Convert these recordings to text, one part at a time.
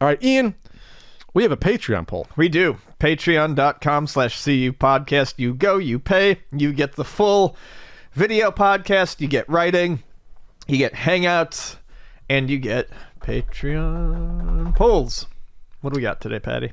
All right, Ian, we have a Patreon poll. We do. Patreon.com/CU podcast. You go, you pay, you get the full video podcast, you get writing, you get hangouts, and you get Patreon polls. What do we got today, Patty?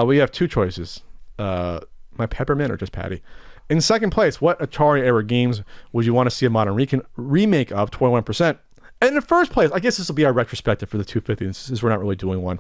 We have two choices. My peppermint or just Patty. In second place, what Atari era games would you want to see a modern remake of? 21%. And in first place, I guess this will be our retrospective for the 250 since we're not really doing one.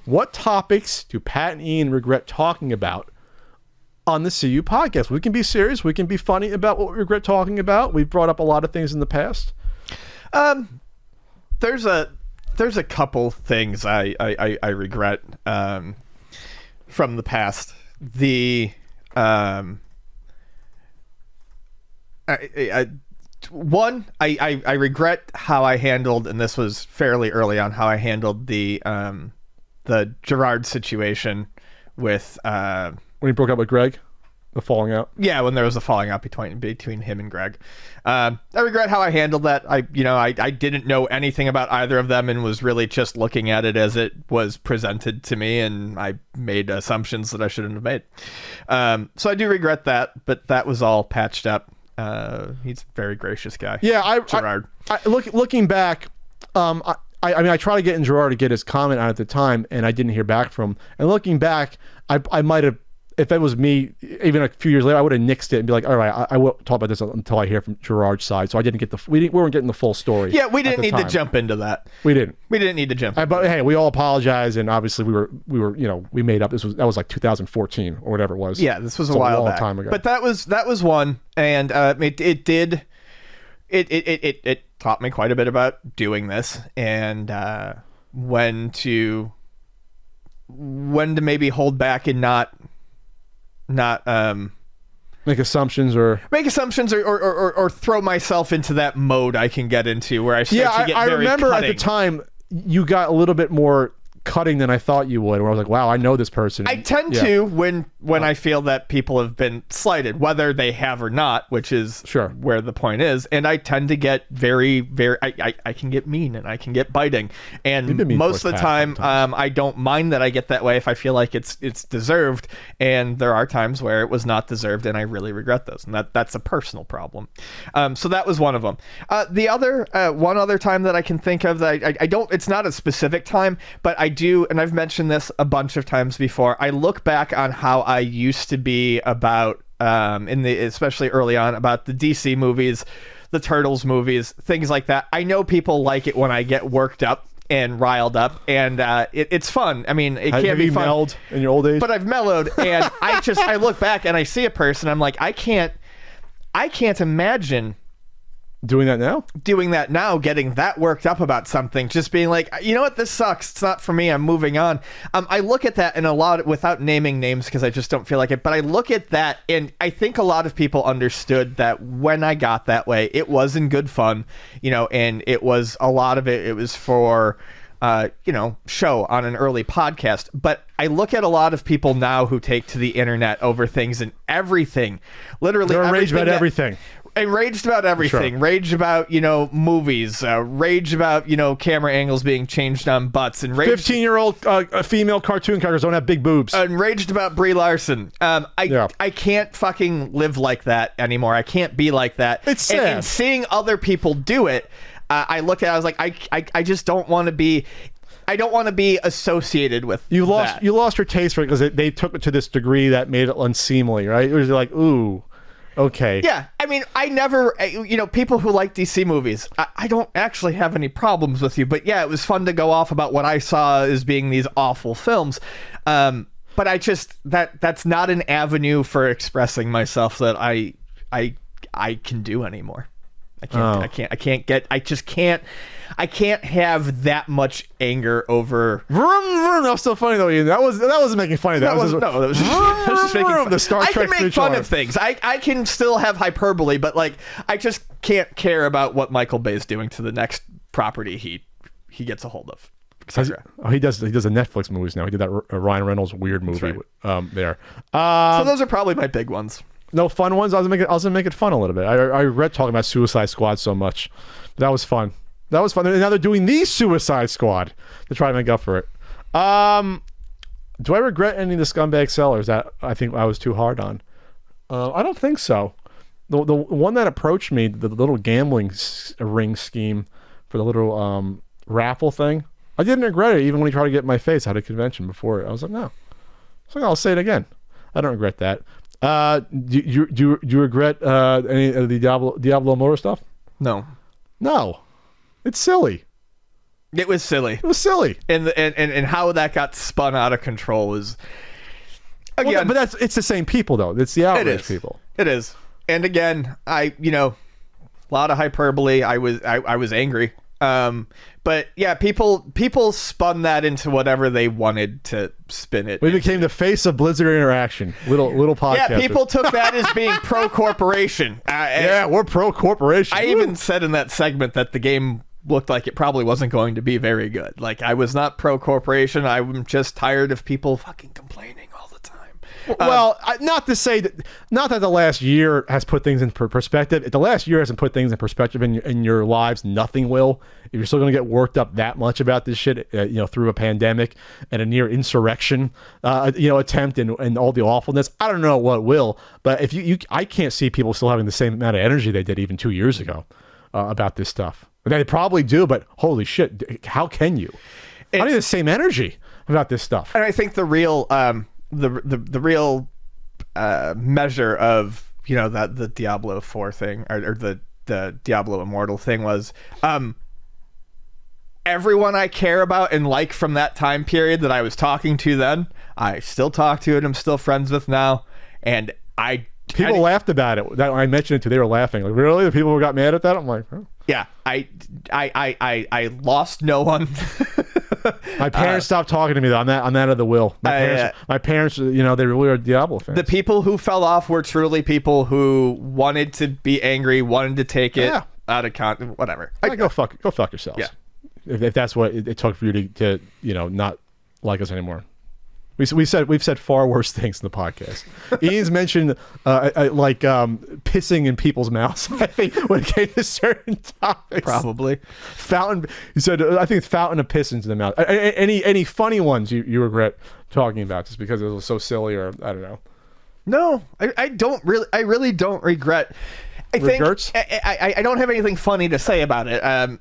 What topics do Pat and Ian regret talking about on the CU podcast? We can be serious. We can be funny about what we regret talking about. We've brought up a lot of things in the past. There's a couple things I regret from the past. I regret how I handled, and this was fairly early on, how I handled the Gerard situation with when he broke up with Greg, the falling out. Yeah, when there was a falling out between him and Greg. I regret how I handled that. I didn't know anything about either of them and was really just looking at it as it was presented to me, and I made assumptions that I shouldn't have made. So I do regret that, but that was all patched up. He's a very gracious guy. Yeah, Gerard. Looking back, I tried to get in Gerard to get his comment out at the time, and I didn't hear back from him. And looking back, I might have, if it was me, even a few years later, I would have nixed it and be like, all right, I won't talk about this until I hear from Gerard's side. So I didn't get we weren't getting the full story. Yeah, we didn't need to jump into that. We didn't need to jump. But hey, we all apologize, and obviously we were we made up. That was like 2014 or whatever it was. Yeah, this was a while long back. Time ago. But that was one, and it taught me quite a bit about doing this and when to maybe hold back and not make assumptions or throw myself into that mode I can get into where I start to get very remember cutting. At the time you got a little bit more cutting than I thought you would, where I was like, wow, I know this person. I tend to when I feel that people have been slighted, whether they have or not, which is sure where the point is. And I tend to get very, very, I can get mean and I can get biting. And most of the time, I don't mind that I get that way if I feel like it's deserved. And there are times where it was not deserved, and I really regret those. And that's a personal problem. So that was one of them. The other one other time that I can think of that I don't, it's not a specific time, but I do, and I've mentioned this a bunch of times before, I look back on how I used to be about, especially early on, about the DC movies, the Turtles movies, things like that. I know people like it when I get worked up and riled up, and it's fun. I mean, it can be fun. Have you mellowed in your old age? But I've mellowed, and I look back and I see a person, I'm like, I can't imagine doing that now, getting that worked up about something, just being like, you know what, this sucks, it's not for me, I'm moving on. I look at that, and a lot, without naming names because I just don't feel like it, but I look at that, and I think a lot of people understood that when I got that way, it was in good fun, and it was, a lot of it was for show on an early podcast. But I look at a lot of people now who take to the internet over things and everything, literally they're enraged about everything. Enraged about everything. Sure. Rage about, movies. Rage about, camera angles being changed on butts. And 15-year-old female cartoon characters don't have big boobs. Enraged about Brie Larson. I can't fucking live like that anymore. I can't be like that. It's sad. And seeing other people do it, I looked at it, I was like, I just don't want to be... I don't want to be associated with that. You lost your taste for it because they took it to this degree that made it unseemly, right? It was like, ooh... Okay. Yeah, I mean, I never, people who like DC movies, I don't actually have any problems with you, but yeah, it was fun to go off about what I saw as being these awful films. But I just, that's not an avenue for expressing myself that I can do anymore. I can't have that much anger over. That was so funny though, Ian. That wasn't making fun of that. That was just making fun. The Star Trek. I can make fun of things. I can still have hyperbole, but I just can't care about what Michael Bay's doing to the next property he gets a hold of. He does a Netflix movies now. He did that Ryan Reynolds weird movie there. So those are probably my big ones. No fun ones. I was gonna make it fun a little bit. I regret talking about Suicide Squad so much. That was fun. That was fun. And now they're doing the Suicide Squad to try to make up for it. Do I regret any of the scumbag sellers that I think I was too hard on? I don't think so. The one that approached me, the little gambling ring scheme for the little raffle thing, I didn't regret it even when he tried to get in my face at a convention before it. I was like, no. So I'll say it again. I don't regret that. Do you regret any of the Diablo Immortal stuff? No. No. It's silly. It was silly. It was silly. And how that got spun out of control was again. Well, but it's the same people though. It's the outrage people. It is. And again, a lot of hyperbole. I was angry. But yeah, people spun that into whatever they wanted to spin it. We became the face of Blizzard Interaction. Little podcast. Yeah, people took that as being pro corporation. Yeah, we're pro corporation. I even said in that segment that the game looked like it probably wasn't going to be very good. Like, I was not pro corporation. I'm just tired of people fucking complaining all the time. Well, not that the last year has put things in perspective. If the last year hasn't put things in perspective in your lives, nothing will. If you're still going to get worked up that much about this shit, through a pandemic and a near insurrection, attempt and all the awfulness, I don't know what will. But if I can't see people still having the same amount of energy they did even 2 years ago about this stuff. They probably do, but holy shit, how can you? I need the same energy about this stuff. And I think the real the real measure of that the Diablo 4 thing or the Diablo Immortal thing was everyone I care about and like from that time period that I was talking to then, I still talk to and I'm still friends with now, and people laughed about it. That I mentioned it to, they were laughing. Like, really? The people who got mad at that? I'm like, oh. Yeah, I lost no one. My parents stopped talking to me though. I'm out of the will. My parents, they really are Diablo fans. The people who fell off were truly people who wanted to be angry, wanted to take it out of context, whatever. Go fuck yourselves. Yeah. If that's what it took for you to not like us anymore. We've said far worse things in the podcast. Ian's mentioned pissing in people's mouths, I think, when it came to certain topics. Probably. Fountain. He said, I think fountain of piss into the mouth. Any funny ones you regret talking about just because it was so silly, or I don't know? No, I don't really. I really don't regret. I don't have anything funny to say about it. And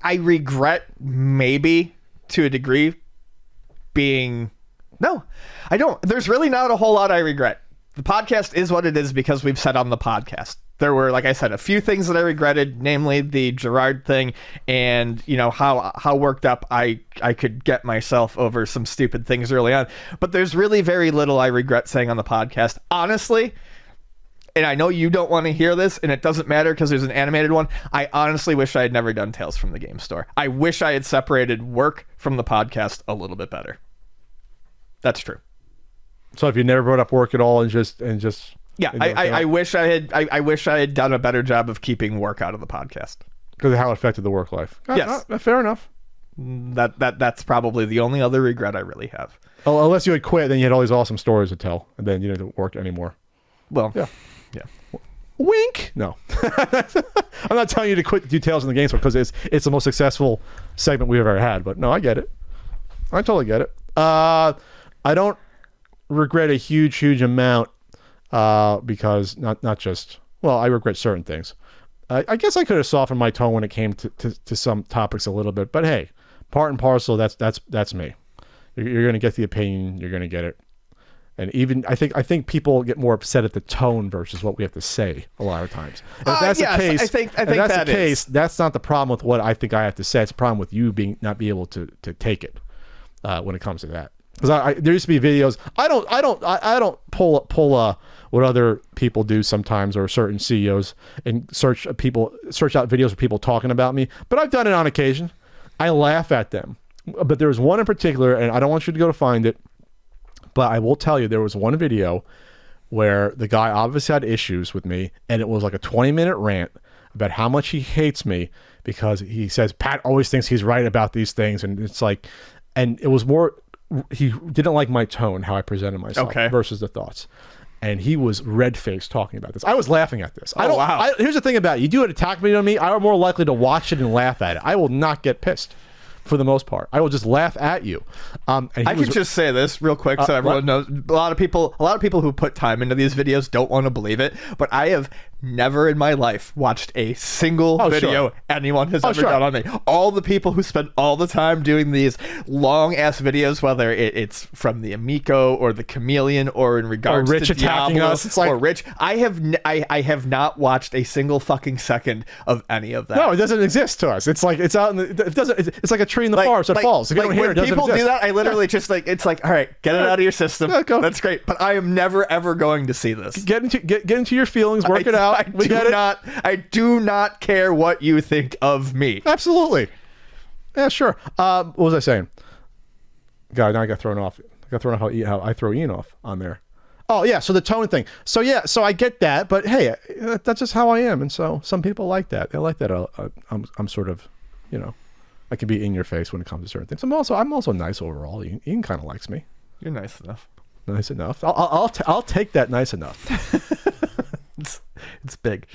I regret maybe to a degree. No, I don't. There's really not a whole lot I regret. The podcast is what it is because we've said on the podcast. There were, like I said, a few things that I regretted, namely the Gerard thing and, how worked up I could get myself over some stupid things early on. But there's really very little I regret saying on the podcast. Honestly, and I know you don't want to hear this, and it doesn't matter because there's an animated one, I honestly wish I had never done Tales from the Game Store. I wish I had separated work from the podcast a little bit better. That's true. So if you never brought up work at all and just yeah, I wish I had done a better job of keeping work out of the podcast because of how it affected the work life. Yes, fair enough. That's probably the only other regret I really have. Oh, unless you had quit, then you had all these awesome stories to tell, and then you didn't work anymore. Well, yeah. Wink. No, I'm not telling you to quit Details in the Game Store because it's the most successful segment we've ever had. But no, I get it. I totally get it. I don't regret a huge amount because not just, well, I regret certain things. I guess I could have softened my tone when it came to some topics a little bit, but hey, part and parcel, that's me. You're going to get the opinion, you're going to get it. And even I think people get more upset at the tone versus what we have to say a lot of times. And if that's the case, I think that's the case. That's not the problem with what I think I have to say. It's a problem with you not be able to take it when it comes to that. Because there used to be videos. I don't pull what other people do sometimes, or certain CEOs, and search out videos of people talking about me. But I've done it on occasion. I laugh at them. But there was one in particular, and I don't want you to go to find it. But I will tell you, there was one video where the guy obviously had issues with me, and it was like a 20-minute rant about how much he hates me because he says Pat always thinks he's right about these things, and it's like, and it was more, he didn't like my tone, how I presented myself versus the thoughts. and he was red-faced talking about this. I was laughing at this. Wow. Here's the thing about it. You do an attack video on me, I'm more likely to watch it and laugh at it. I will not get pissed. For the most part, I will just laugh at you. And I can just say this real quick so everyone knows. A lot of people who put time into these videos don't want to believe it, but I have never in my life watched a single video anyone has ever done on me. All the people who spend all the time doing these long ass videos, whether it's from the Amico or the Chameleon or in regards Rich to attacking Diablo us, it's like, or Rich, I have not watched a single fucking second of any of that. No, it doesn't exist to us. It's like it's out in the, it doesn't. It's like a tree in the forest that falls. If you don't hear it, when doesn't people exist. do that, I literally just like, it's like, all right, get it out of your system. Go. That's great, but I am never ever going to see this. Get into your feelings, work it out. I do not care what you think of me. Absolutely. Yeah, sure. What was I saying? God, now I got thrown off. I got thrown off how I throw Ian off on there. Oh yeah, so the tone thing. So yeah, so I get that, but hey, that's just how I am, and so some people like that. They like that. I'm sort of, I can be in your face when it comes to certain things. I'm also nice overall. Ian kind of likes me. You're nice enough. Nice enough. I'll take that nice enough. It's big.